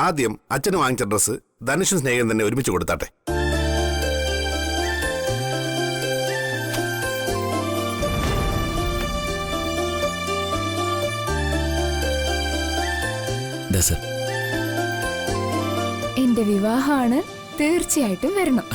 ആദ്യം അച്ഛന് വാങ്ങിച്ച ഡ്രസ്സ് ധനുഷും സ്നേഹം തന്നെ ഒരുമിച്ച് കൊടുത്താട്ടെ. എന്റെ വിവാഹമാണ്, തീർച്ചയായിട്ടും വരണം.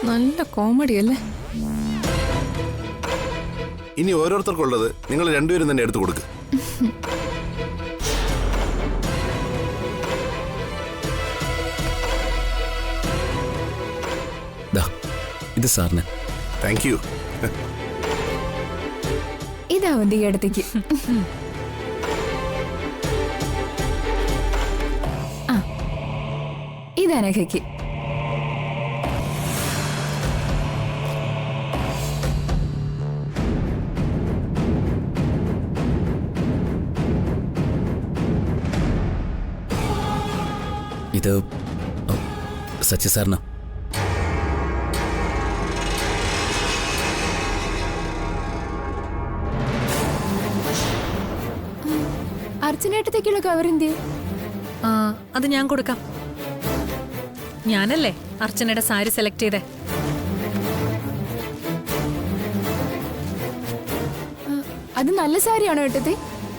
നല്ല കോമഡി അല്ലേ? ഇനി ഓരോരുത്തർക്കുള്ളത് നിങ്ങൾ രണ്ടുപേരും തന്നെ എടുത്തു കൊടുക്ക്. ഇത് സാറിന്. Thank you. ഇതാ വന്തികടത്തേക്ക്. ഇതനഘയ്ക്ക്. ഇത് സച്ചി സാറിന്. അർച്ചനേട്ടത്തേക്കുള്ള കവർ എന്തിയെ? അത് ഞാൻ കൊടുക്കാം. ഞാനല്ലേ അർച്ചനയുടെ സാരി സെലക്ട് ചെയ്തേ. അത് നല്ല സാരിയാണോ ഏട്ടത്തി?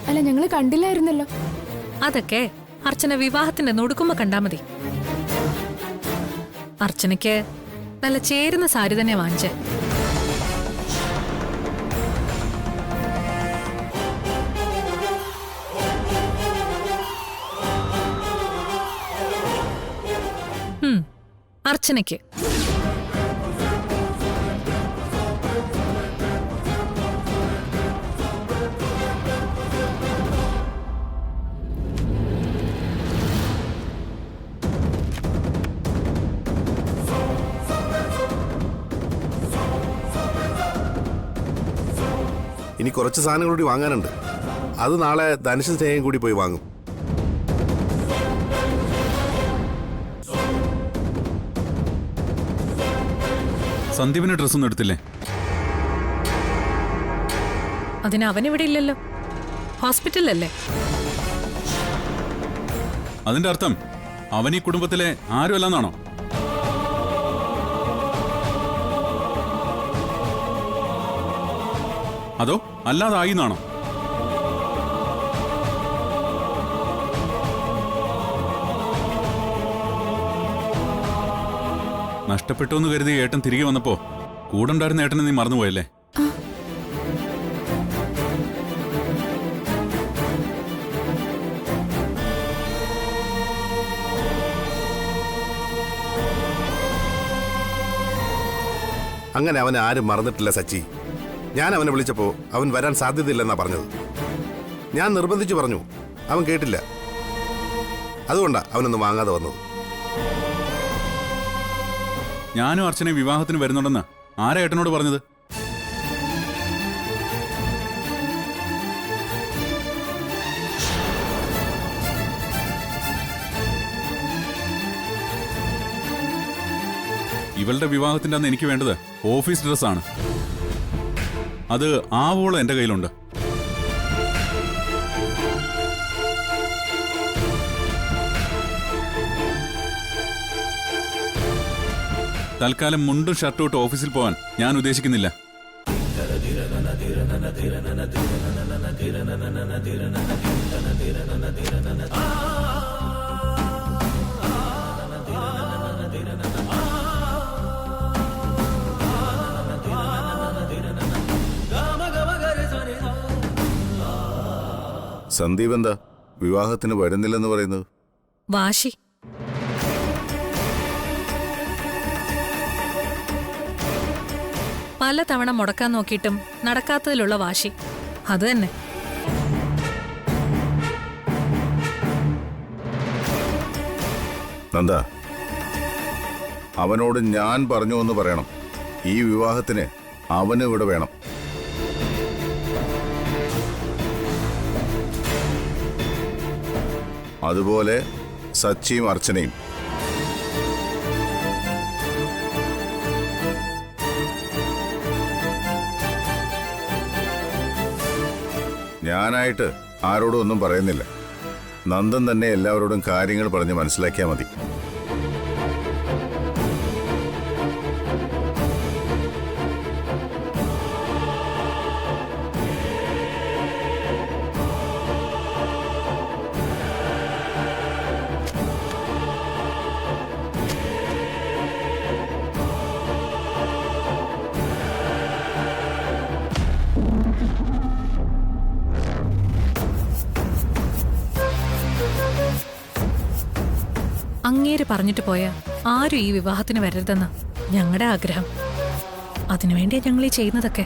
അല്ല, ഞങ്ങള് കണ്ടില്ലായിരുന്നല്ലോ. അതൊക്കെ അർച്ചന വിവാഹത്തിന്റെ നൊടുക്കുമ്പോ കണ്ടാ മതി. അർച്ചനയ്ക്ക് നല്ല ചേരുന്ന സാരി തന്നെ വാങ്ങിച്ചേ. അർച്ചനയ്ക്ക് ഇനി കുറച്ച് സാധനങ്ങൾ കൂടി വാങ്ങാനുണ്ട്. അത് നാളെ ധനുഷും സ്നേഹം കൂടി പോയി വാങ്ങും. സന്ദീപിന് ഡ്രസ്സൊന്നും എടുത്തില്ലേ? അതിന് അവനിവിടെ ഇല്ലല്ലോ, ഹോസ്പിറ്റലല്ലേ. അതിന്റെ അർത്ഥം അവൻ ഈ കുടുംബത്തിലെ ആരുമല്ലെന്നാണോ? അതോ അല്ലാതായി എന്നാണോ? നഷ്ടപ്പെട്ടു എന്ന് കരുതി ഏട്ടൻ തിരികെ വന്നപ്പോ കൂടെ ഉണ്ടായിരുന്ന ഏട്ടനെ നീ മറന്നുപോയല്ലേ? അങ്ങനെ അവനെ ആരും മറന്നിട്ടില്ല സച്ചി. ഞാൻ അവനെ വിളിച്ചപ്പോ അവൻ വരാൻ സാധ്യതയില്ലെന്നാ പറഞ്ഞത്. ഞാൻ നിർബന്ധിച്ചു പറഞ്ഞു, അവൻ കേട്ടില്ല. അതുകൊണ്ടാ അവനൊന്നും വാങ്ങാതെ വന്നത്. ഞാനും അർച്ചനെ വിവാഹത്തിന് വരുന്നുണ്ടെന്ന് ആരാ ഏട്ടനോട് പറഞ്ഞത്? ഇവളുടെ വിവാഹത്തിന്റെ അന്ന് എനിക്ക് വേണ്ടത് ഓഫീസ് ഡ്രസ്സാണ്. അത് ആവോളം എന്റെ കയ്യിലുണ്ട്. തൽക്കാലം മുണ്ടും ഷർട്ടും ഇട്ട് ഓഫീസിൽ പോകാൻ ഞാൻ ഉദ്ദേശിക്കുന്നില്ല. സന്ദീപ് എന്താ വിവാഹത്തിന് വരുന്നില്ലെന്ന് പറയുന്നത്? വാശി. പലതവണ മുടക്കാൻ നോക്കിയിട്ടും നടക്കാത്തതിലുള്ള വാശി, അത് തന്നെ. നന്ദ, അവനോട് ഞാൻ പറഞ്ഞു എന്ന് പറയണം. ഈ വിവാഹത്തിന് അവന് ഇവിടെ വേണം. അതുപോലെ സച്ചിയും അർച്ചനയും. ഞാനായിട്ട് ആരോടും ഒന്നും പറയുന്നില്ല. നന്ദൻ തന്നെ എല്ലാവരോടും കാര്യങ്ങൾ പറഞ്ഞ് മനസ്സിലാക്കിയാൽ മതി. അങ്ങേര് പറഞ്ഞിട്ട് പോയ ആരും ഈ വിവാഹത്തിന് വരരുതെന്ന ഞങ്ങളുടെ ആഗ്രഹം. അതിനുവേണ്ടിയാ ഞങ്ങൾ ഈ ചെയ്യുന്നതൊക്കെ.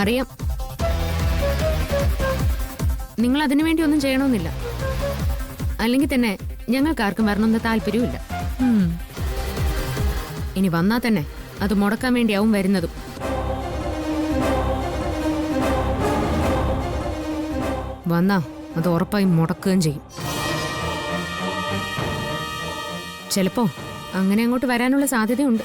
അറിയാം, നിങ്ങൾ അതിനു വേണ്ടി ഒന്നും ചെയ്യണമെന്നില്ല. അല്ലെങ്കിൽ തന്നെ ഞങ്ങൾക്ക് ആർക്കും വരണമെന്ന് താല്പര്യമില്ല. ഉം. ഇനി വന്നാൽ തന്നെ അത് മുടക്കാൻ വേണ്ടിയാവും വരുന്നതും. വന്നാ അത് ഉറപ്പായും മുടക്കുകയും ചെയ്യും. ചിലപ്പോ അങ്ങനെ അങ്ങോട്ട് വരാനുള്ള സാധ്യതയുണ്ട്.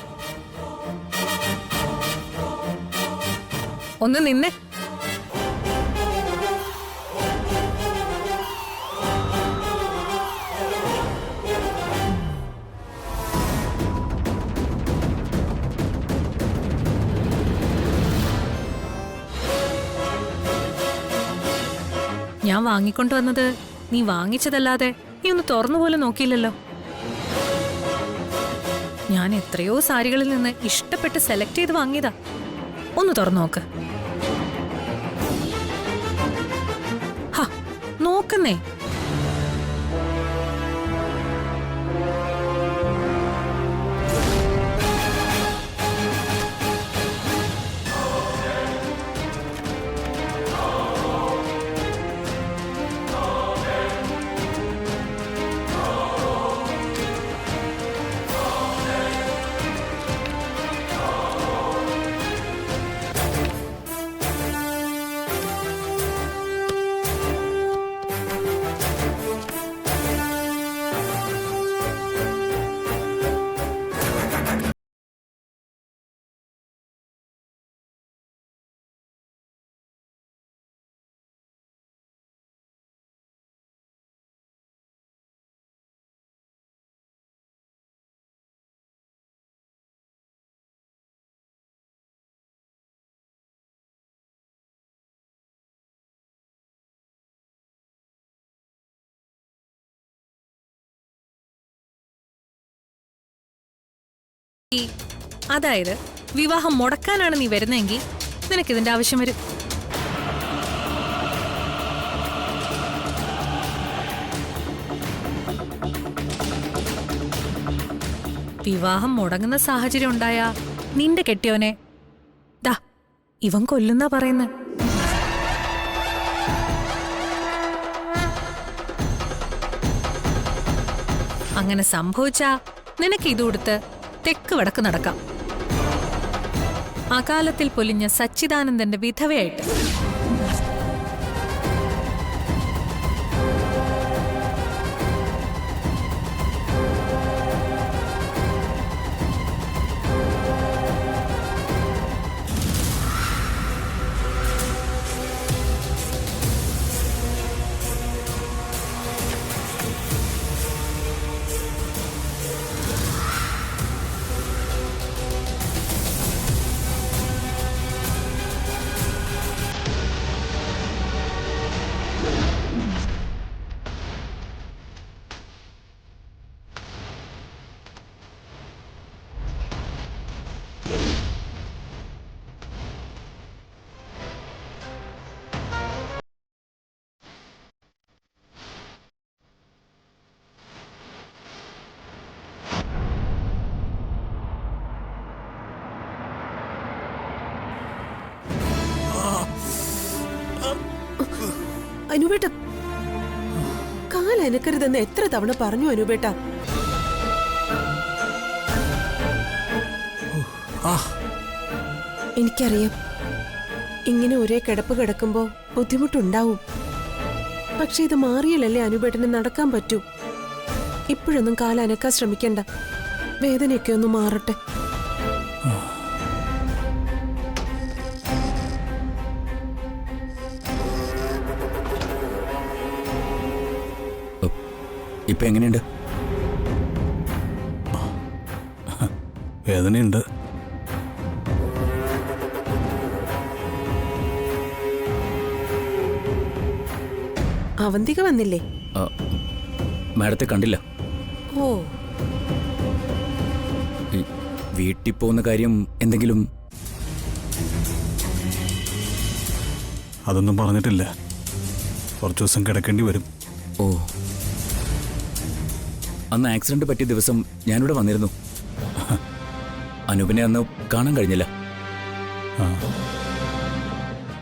ഒന്ന് നിന്നെ. ഞാൻ വാങ്ങിക്കൊണ്ടുവന്നത് നീ വാങ്ങിച്ചതല്ലാതെ നീ ഒന്ന് തുറന്നുപോലെ നോക്കിയില്ലല്ലോ. ഞാൻ എത്രയോ സാരികളിൽ നിന്ന് ഇഷ്ടപ്പെട്ട് സെലക്ട് ചെയ്ത് വാങ്ങിയതാ. ഒന്ന് തുറന്നു നോക്ക്. ഹാ, നോക്കുന്നേ. അതായത് വിവാഹം മുടക്കാനാണ് നീ വരുന്നതെങ്കിൽ നിനക്കിതിന്റെ ആവശ്യം വരും. വിവാഹം മുടങ്ങുന്ന സാഹചര്യം ഉണ്ടായാ നിന്റെ കെട്ടിയോനെ ദാ ഇവൻ കൊല്ലുന്നാ പറയുന്നത്. അങ്ങനെ സംഭവിച്ചാ നിനക്ക് ഇതുകൊടുത്ത് തെക്ക് വടക്ക് നടക്കാം. അകാലത്തിൽ പൊലിഞ്ഞ സച്ചിദാനന്ദന്റെ വിധവയായിട്ട്. അനുപേട്ട, കാലനക്കരുതെന്ന് എത്ര തവണ പറഞ്ഞു അനുപേട്ട. എനിക്കറിയാം, ഇങ്ങനെ ഒരേ കിടപ്പ് കിടക്കുമ്പോ ബുദ്ധിമുട്ടുണ്ടാവും. പക്ഷെ ഇത് മാറിയാലല്ലേ അനുപേട്ടന് നടക്കാൻ പറ്റൂ. ഇപ്പോഴൊന്നും കാലനക്കാൻ ശ്രമിക്കണ്ട. വേദനയൊക്കെ ഒന്ന് മാറട്ടെ. ഇപ്പൊ എങ്ങനെയുണ്ട്? വേദനയുണ്ട്. അവന്തിക വന്നില്ലേ? ആ, മാഡത്തെ കണ്ടില്ല. ഓ, ഈ വീട്ടിൽ പോകുന്ന കാര്യം എന്തെങ്കിലും? അതൊന്നും പറഞ്ഞിട്ടില്ല. കുറച്ചു ദിവസം കിടക്കേണ്ടി വരും. ഓ, അന്ന് ആക്സിഡന്റ് പറ്റിയ ദിവസം ഞാനിവിടെ വന്നിരുന്നു. അനൂപിനെ അന്ന് കാണാൻ കഴിഞ്ഞില്ല. ആ,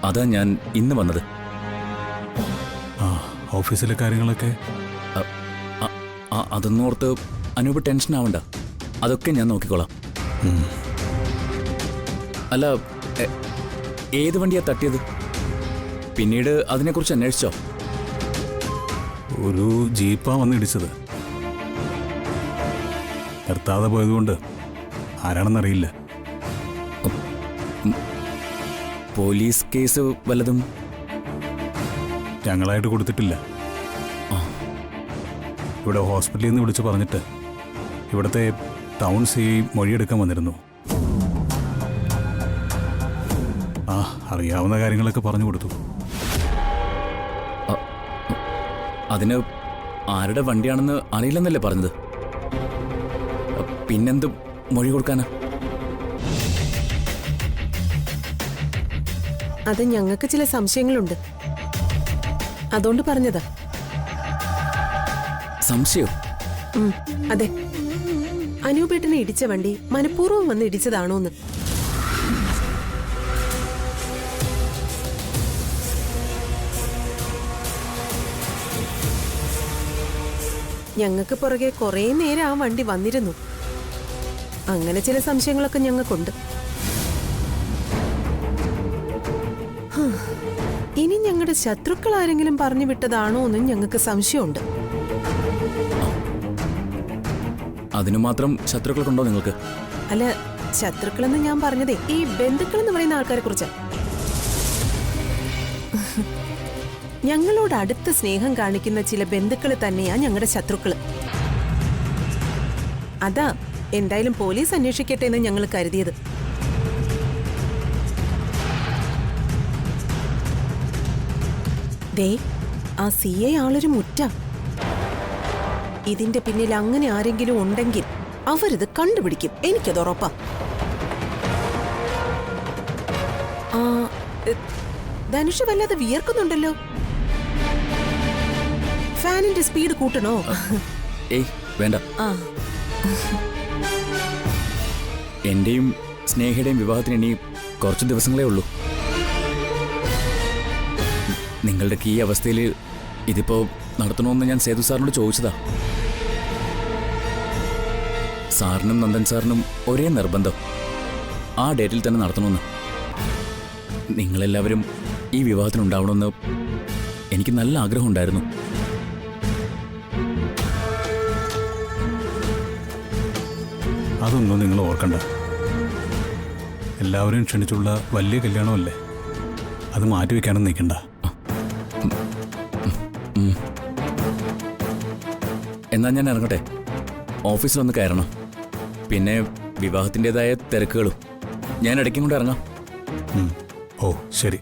അതാ ഞാൻ ഇന്ന് വന്നത്. ആ, ഓഫീസിലെ കാര്യങ്ങളൊക്കെ അതൊന്നും ഓർത്ത് അനൂപ് ടെൻഷൻ ആവണ്ട. അതൊക്കെ ഞാൻ നോക്കിക്കോളാം. അല്ല, ഏത് വണ്ടിയാ തട്ടിയത്? പിന്നീട് അതിനെക്കുറിച്ച് അന്വേഷിച്ചോ? ഒരു ജീപ്പാ വന്ന് ഇടിച്ചത്. നിർത്താതെ പോയതുകൊണ്ട് ആരാണെന്നറിയില്ല. പോലീസ് കേസ് വല്ലതും? ഞങ്ങളായിട്ട് കൊടുത്തിട്ടില്ല. ഇവിടെ ഹോസ്പിറ്റലിൽ നിന്ന് വിളിച്ച് പറഞ്ഞിട്ട് ഇവിടുത്തെ ടൗൺ സി മൊഴിയെടുക്കാൻ വന്നിരുന്നു. ആ, അറിയാവുന്ന കാര്യങ്ങളൊക്കെ പറഞ്ഞു കൊടുത്തു. അതിന് ആരുടെ വണ്ടിയാണെന്ന് അറിയില്ലെന്നല്ലേ പറഞ്ഞത്? പിന്നെന്ത് മൊഴി കൊടുക്കാനാ? അത് ഞങ്ങൾക്ക് ചില സംശയങ്ങളുണ്ട്, അതുകൊണ്ട് പറഞ്ഞതാ. സംശയം? അതെ, അനൂപേട്ടനെ ഇടിച്ച വണ്ടി മനഃപൂർവ്വം വന്ന് ഇടിച്ചതാണോന്ന്. ഞങ്ങൾക്ക് പുറകെ കുറേ നേരം ആ വണ്ടി വന്നിരുന്നു. അങ്ങനെ ചില സംശയങ്ങളൊക്കെ ഞങ്ങൾക്കുണ്ട്. ഇനി ഞങ്ങളുടെ ശത്രുക്കൾ ആരെങ്കിലും പറഞ്ഞു വിട്ടതാണോ എന്നും ഞങ്ങൾക്ക് സംശയമുണ്ട്. അതിനു മാത്രം ശത്രുക്കൾക്കുണ്ടോ നിങ്ങൾക്ക്? അല്ല, ശത്രുക്കളെന്ന് ഞാൻ പറഞ്ഞതേ ഈ ബന്ധുക്കൾ എന്ന് പറയുന്ന ആൾക്കാരെ കുറിച്ചാ. ഞങ്ങളോട് അടുത്ത സ്നേഹം കാണിക്കുന്ന ചില ബന്ധുക്കൾ തന്നെയാ ഞങ്ങളുടെ ശത്രുക്കള്. അതാ എന്തായാലും പോലീസ് അന്വേഷിക്കട്ടെ എന്ന് ഞങ്ങൾ കരുതിയത്. ദേ, ആ CI ആളൊരു മുറ്റ. ഇതിന്റെ പിന്നിൽ അങ്ങനെ ആരെങ്കിലും ഉണ്ടെങ്കിൽ അവരിത് കണ്ടുപിടിക്കും, എനിക്കത് ഉറപ്പാ. ധനുഷ് വല്ലാതെ വിയർക്കുന്നുണ്ടല്ലോ. ഫാനിന്റെ സ്പീഡ് കൂട്ടണോ? ഏയ് വേണ്ട. ആ, എന്റെയും സ്നേഹയുടെയും വിവാഹത്തിന് ഇനി കുറച്ച് ദിവസങ്ങളേ ഉള്ളൂ. നിങ്ങളുടെ ഈ അവസ്ഥയിൽ ഇതിപ്പോ നടത്തണമെന്ന് ഞാൻ സേതു സാറിനോട് ചോദിച്ചതാ. സാറിനും നന്ദൻ സാറിനും ഒരേ നിർബന്ധം, ആ ഡേറ്റിൽ തന്നെ നടത്തണമെന്ന്. നിങ്ങളെല്ലാവരും ഈ വിവാഹത്തിനുണ്ടാവണമെന്ന് എനിക്ക് നല്ല ആഗ്രഹമുണ്ടായിരുന്നു. അതൊന്നും നിങ്ങൾ ഓർക്കണ്ട. എല്ലാവരും ക്ഷണിച്ചുള്ള വലിയ കല്യാണമല്ലേ, അത് മാറ്റിവെക്കാനും നിൽക്കണ്ട. എന്നാ ഞാൻ ഇറങ്ങട്ടെ, ഓഫീസിലൊന്ന് കയറണം. പിന്നെ വിവാഹത്തിൻ്റെതായ തിരക്കുകളും. ഞാൻ ഇടയ്ക്കും കൊണ്ട് ഇറങ്ങാം. ഓ ശരി.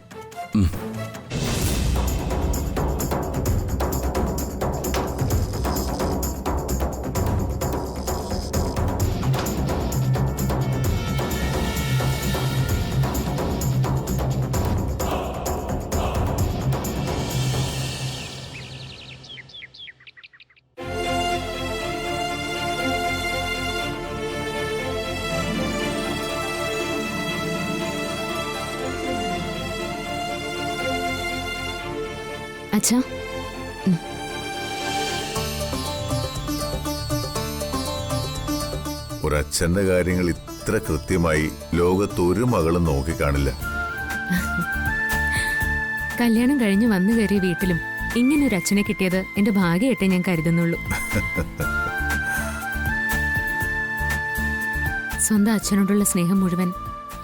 അച്ഛാ, ഒരച്ഛന്റെ കാര്യങ്ങൾ ഇത്ര കൃത്യമായി ലോകത്തൊരു മകളും നോക്കിക്കാണില്ല. കല്യാണം കഴിഞ്ഞ് വന്നു കയറിയ വീട്ടിലും ഇങ്ങനൊരു അച്ഛനെ കിട്ടിയത് എന്റെ ഭാഗ്യമായിട്ടേ ഞാൻ കരുതുന്നുള്ളൂ. സ്വന്തം അച്ഛനോടുള്ള സ്നേഹം മുഴുവൻ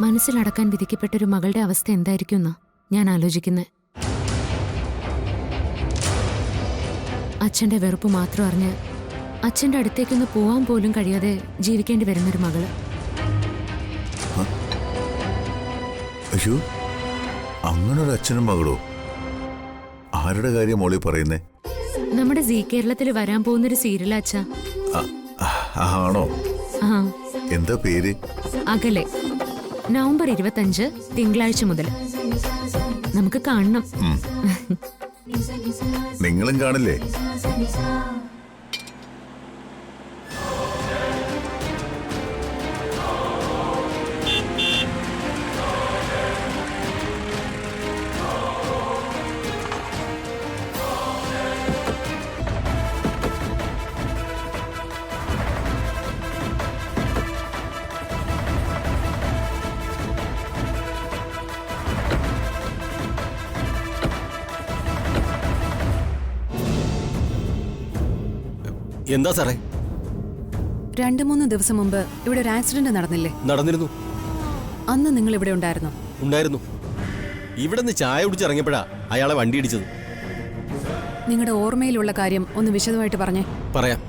മനസ്സിലടക്കാൻ വിധിക്കപ്പെട്ടൊരു മകളുടെ അവസ്ഥ എന്തായിരിക്കും എന്നാ ഞാൻ ആലോചിക്കുന്നത്. അച്ഛന്റെ വെറുപ്പ് മാത്രം അറിഞ്ഞ് അച്ഛന്റെ അടുത്തേക്കൊന്ന് പോവാൻ പോലും കഴിയാതെ ജീവിക്കേണ്ടി വരുന്നൊരു മകള്. അയ്യോ, അങ്ങനൊരു അച്ഛനും മകളോ? ആരുടെ കാര്യം മോളി പറയുന്നേ? നമ്മുടെ സീ കേരളത്തിൽ വരാൻ പോകുന്നൊരു സീരിയലാ അച്ഛാ. ആണോ? ആ, എന്താ പേര്? അകലെ. നവംബർ 25 തിങ്കളാഴ്ച മുതൽ നമുക്ക് കാണണം. നിങ്ങളും കാണില്ലേ? എന്താ സാറേ? 2-3 ദിവസം മുമ്പ് ഇവിടെ ഒരു ആക്സിഡന്റ് നടന്നില്ലേ? നടന്നിരുന്നു. അന്ന് നിങ്ങൾ ഇവിടെ ഉണ്ടായിരുന്നോ? ഉണ്ടായിരുന്നു. ഇവിടെ നിന്ന് ചായ കുടിച്ചിറങ്ങിയപ്പോഴാ അയാളെ വണ്ടി ഇടിച്ചത്. നിങ്ങളുടെ ഓർമ്മയിലുള്ള കാര്യം ഒന്ന് വിശദമായിട്ട് പറഞ്ഞേ. പറയാം.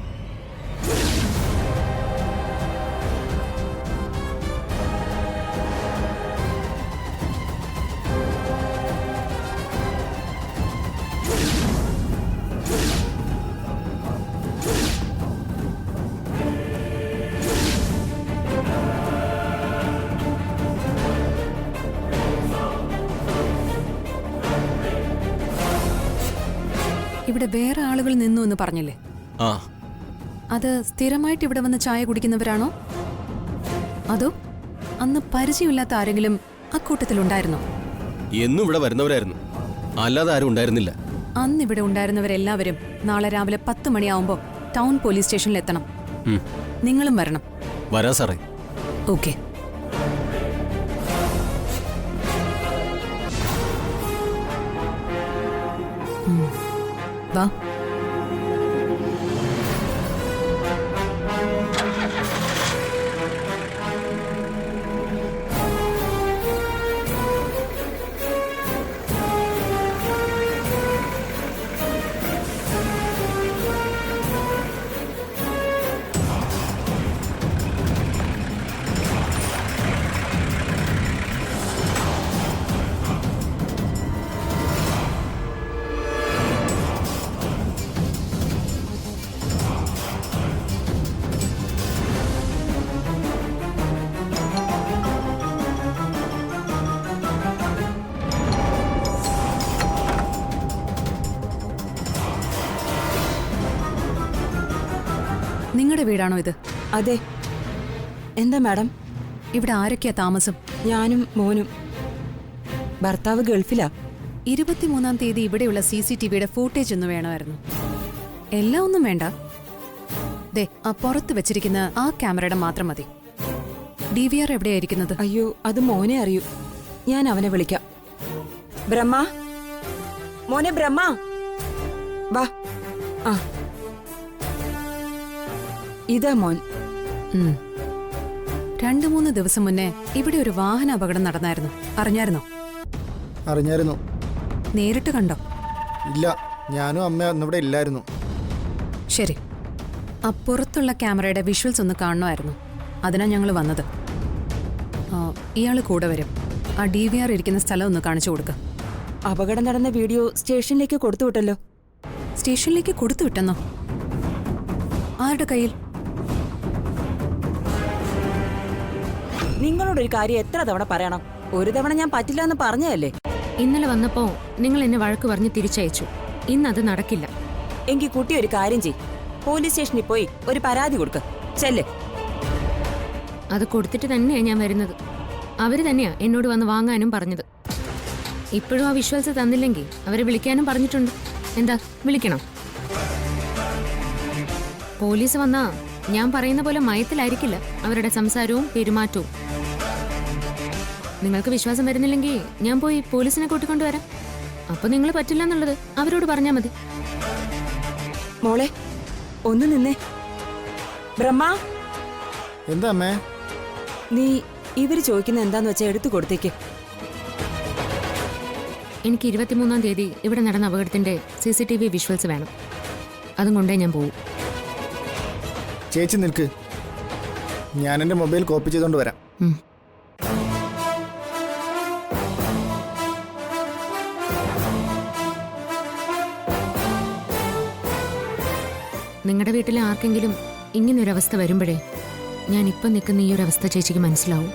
ഇവിടെ വേറെ ആളുകൾ നിന്നു എന്ന് പറഞ്ഞില്ലേ? ആ, അത് സ്ഥിരമായിട്ട് ഇവിടെ വന്ന് ചായ കുടിക്കുന്നവരാണോ, അതോ അന്ന് പരിചയമില്ലാത്ത ആരെങ്കിലും അക്കൂട്ടത്തിലുണ്ടായിരുന്നോ? എന്നും ഇവിടെ വരുന്നവരായിരുന്നു, അല്ലാതെ ആരും ഉണ്ടായിരുന്നില്ല. അന്ന് ഇവിടെ ഉണ്ടായിരുന്നവരെല്ലാവരും നാളെ രാവിലെ 10 മണിയാവുമ്പോൾ ടൗൺ പോലീസ് സ്റ്റേഷനിൽ എത്തണം. നിങ്ങളും വരണം. വരാം സാറേ. ഓക്കെ. വാ. നിങ്ങളുടെ വീടാണോ ഇത്? അതെ. എന്താ മാഡം? ഇവിടെ ആരൊക്കെയാ താമസം? ഞാനും മോനും. ഭർത്താവ് ഗൾഫിലാ. 23-ാം തീയതി ഇവിടെയുള്ള CCTVയുടെ ഫൂട്ടേജ് ഒന്ന് വേണമായിരുന്നു. എല്ലാം ഒന്നും വേണ്ട. ദേ, ആ പുറത്ത് വെച്ചിരിക്കുന്ന ആ ക്യാമറയുടെ മാത്രം മതി. DVR എവിടെയായിരിക്കുന്നത്? അയ്യോ, അത് മോനെ അറിയൂ. ഞാൻ അവനെ വിളിക്കാം. ബ്രഹ്മ, മോനെ ബ്രഹ്മ, വാ. ആ, ഇതാ മോൻ. 2-3 ദിവസം മുന്നേ ഇവിടെ ഒരു വാഹന അപകടം നടന്നായിരുന്നു. അറിഞ്ഞായിരുന്നോ? അറിഞ്ഞായിരുന്നു. നേരിട്ട് കണ്ടോ? ഇല്ല, ഞാനും അമ്മ അന്നിവിടെ ഇല്ലായിരുന്നു. ശരി. ആ പുറത്തുള്ള ക്യാമറയുടെ വിഷ്വൽസ് ഒന്ന് കാണണമായിരുന്നു. അതിനാ ഞങ്ങൾ വന്നത്. ഇയാൾ കൂടെ വരും. ആ DVR ഇരിക്കുന്ന സ്ഥലം ഒന്ന് കാണിച്ചു കൊടുക്കുക. അപകടം നടന്ന വീഡിയോ സ്റ്റേഷനിലേക്ക് കൊടുത്തു വിട്ടല്ലോ. സ്റ്റേഷനിലേക്ക് കൊടുത്തു വിട്ടെന്നോ? ആരുടെ കയ്യിൽ? നിങ്ങളോടൊരു കാര്യം എത്ര തവണ പറയണം? ഒരു തവണ ഞാൻ പറ്റില്ല എന്ന് പറഞ്ഞതല്ലേ? ഇന്നലെ വന്നപ്പോ നിങ്ങൾ എന്നെ വഴക്ക് പറഞ്ഞ് തിരിച്ചയച്ചു. ഇന്നത് നടക്കില്ല. എങ്കിൽ കുട്ടി ഒരു കാര്യം ചെയ്, പോലീസ് സ്റ്റേഷനിൽ പോയി ഒരു പരാതി കൊടുക്ക. ചെല്ലേ. അത് കൊടുത്തിട്ട് തന്നെയാ ഞാൻ വരുന്നത്. അവര് തന്നെയാ എന്നോട് വന്ന് വാങ്ങാനും പറഞ്ഞത്. ഇപ്പോഴും ആ വിശ്വാസം തന്നില്ലെങ്കിൽ അവരെ വിളിക്കാനും പറഞ്ഞിട്ടുണ്ട്. എന്താ, വിളിക്കണം? പോലീസ് വന്നാ ഞാൻ പറയുന്ന പോലെ മയത്തിലായിരിക്കില്ല അവരുടെ സംസാരവും പെരുമാറ്റവും. നിങ്ങൾക്ക് വിശ്വാസം വരുന്നില്ലെങ്കിൽ ഞാൻ പോയി പോലീസിനെ കൂട്ടിക്കൊണ്ടുവരാം. അപ്പൊ നിങ്ങൾ പറ്റില്ല എന്നുള്ളത് അവരോട് പറഞ്ഞാൽ മതി. മോളെ, ഒന്ന് നിന്നേ. ബ്രഹ്മ, എന്താ അമ്മേ? നീ ഇവര് ചോദിക്കുന്ന എന്താന്ന് വെച്ചാൽ എടുത്തു കൊടുത്തേക്ക്. എനിക്ക് 23-ാം തീയതി ഇവിടെ നടന്ന അപകടത്തിന്റെ CCTV വിഷ്വൽസ് വേണം. അതും കൊണ്ടേ ഞാൻ പോവും. ചേച്ചി നിൽക്ക്. ഞാൻ എൻ്റെ മൊബൈൽ കോപ്പി ചെയ്തുകൊണ്ട് വരാം. നിങ്ങളുടെ വീട്ടിലെ ആർക്കെങ്കിലും ഇങ്ങനൊരവസ്ഥ വരുമ്പോഴേ ഞാൻ ഇപ്പം നിൽക്കുന്ന ഈ ഒരു അവസ്ഥ ചേച്ചിക്ക് മനസ്സിലാവും.